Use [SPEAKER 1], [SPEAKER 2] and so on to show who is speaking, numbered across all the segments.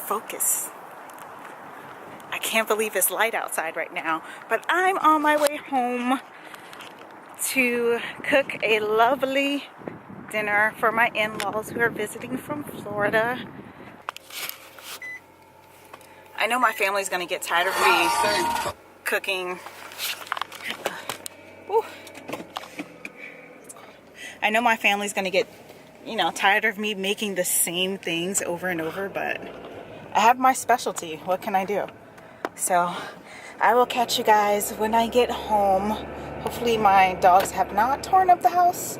[SPEAKER 1] focus. I can't believe it's light outside right now, but I'm on my way home to cook a lovely dinner for my in-laws who are visiting from Florida. I know my family's gonna get tired of me cooking. Ooh. I know my family's gonna get, you know, tired of me making the same things over and over, but I have my specialty. What can I do? So I will catch you guys when I get home. Hopefully my dogs have not torn up the house,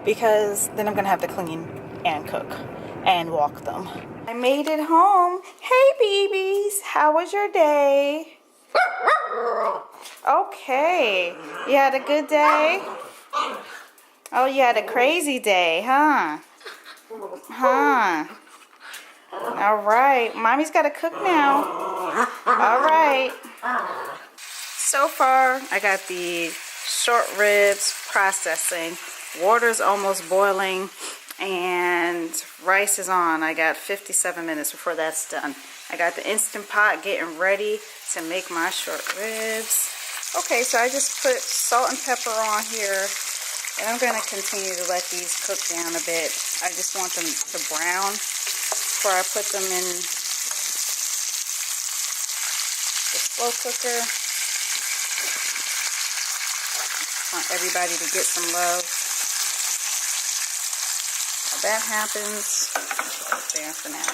[SPEAKER 1] because then I'm gonna have to clean and cook and walk them. I made it home. Hey babies, how was your day? Okay, you had a good day? Oh, you had a crazy day, huh? All right, mommy's got to cook now. All right. So far, I got the short ribs processing. Water's almost boiling, and rice is on. I got 57 minutes before that's done. I got the Instant Pot getting ready to make my short ribs. Okay, so I just put salt and pepper on here, and I'm going to continue to let these cook down a bit. I just want them to brown before I put them in the slow cooker. I want everybody to get some love. While that happens, it's there for now.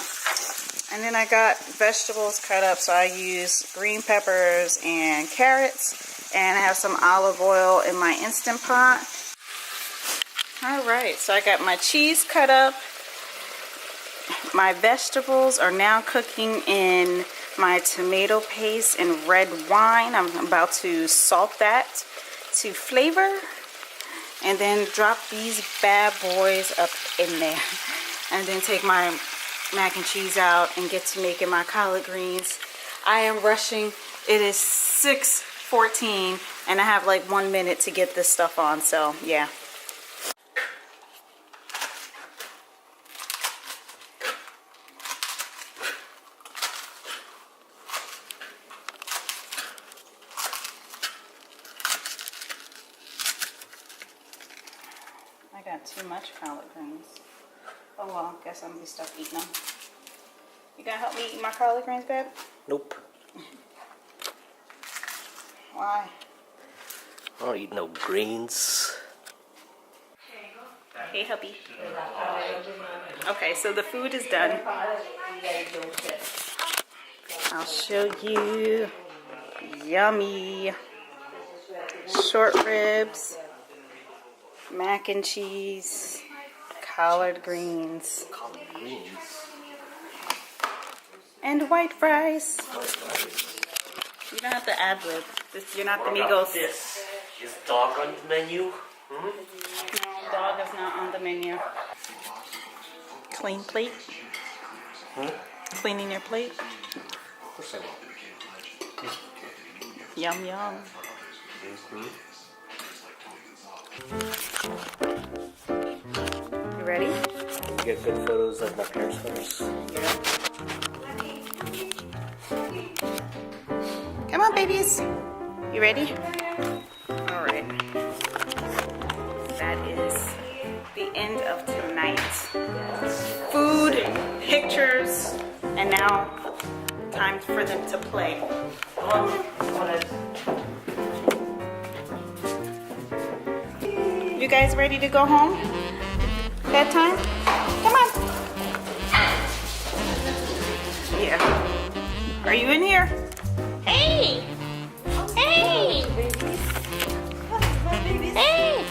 [SPEAKER 1] And then I got vegetables cut up, so I use green peppers and carrots, and I have some olive oil in my Instant Pot. Alright, so I got my cheese cut up. My vegetables are now cooking in my tomato paste and red wine. I'm about to salt that to flavor, and then drop these bad boys up in there. And then take my mac and cheese out and get to making my collard greens. I am rushing. It is 6:14 and I have like 1 minute to get this stuff on, so yeah. I got too much collard greens. Oh well, guess I'm gonna be stuck eating them. You gonna help me eat my collard greens, babe?
[SPEAKER 2] Nope.
[SPEAKER 1] Why?
[SPEAKER 2] I don't eat no greens.
[SPEAKER 1] Hey, hubby. Okay, so the food is done. I'll show you. Yummy. Short ribs, mac and cheese, collard greens, and white fries. You don't have to ad-lib. You're not the Migos.
[SPEAKER 2] This is dog on the menu.
[SPEAKER 1] No, dog is not on the menu. Clean plate. Cleaning your plate.
[SPEAKER 2] Of course I will.
[SPEAKER 1] Yum yum. You ready?
[SPEAKER 2] Get good photos of my parents' first.
[SPEAKER 1] Come on, babies. You ready? All right. That is the end of tonight's food, pictures, and now time for them to play. You guys ready to go home? Bedtime? Come on. Yeah. Are you in here? Hey! Hey! Hey!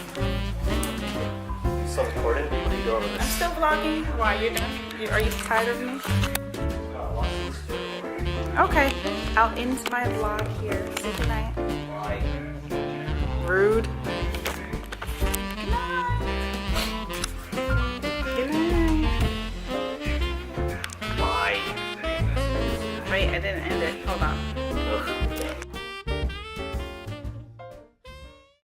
[SPEAKER 2] You still recording? What are you doing with
[SPEAKER 1] I'm
[SPEAKER 2] this?
[SPEAKER 1] still vlogging. Why, you're done? Are you tired of me? Okay. I'll end my vlog here. Say goodnight. Rude.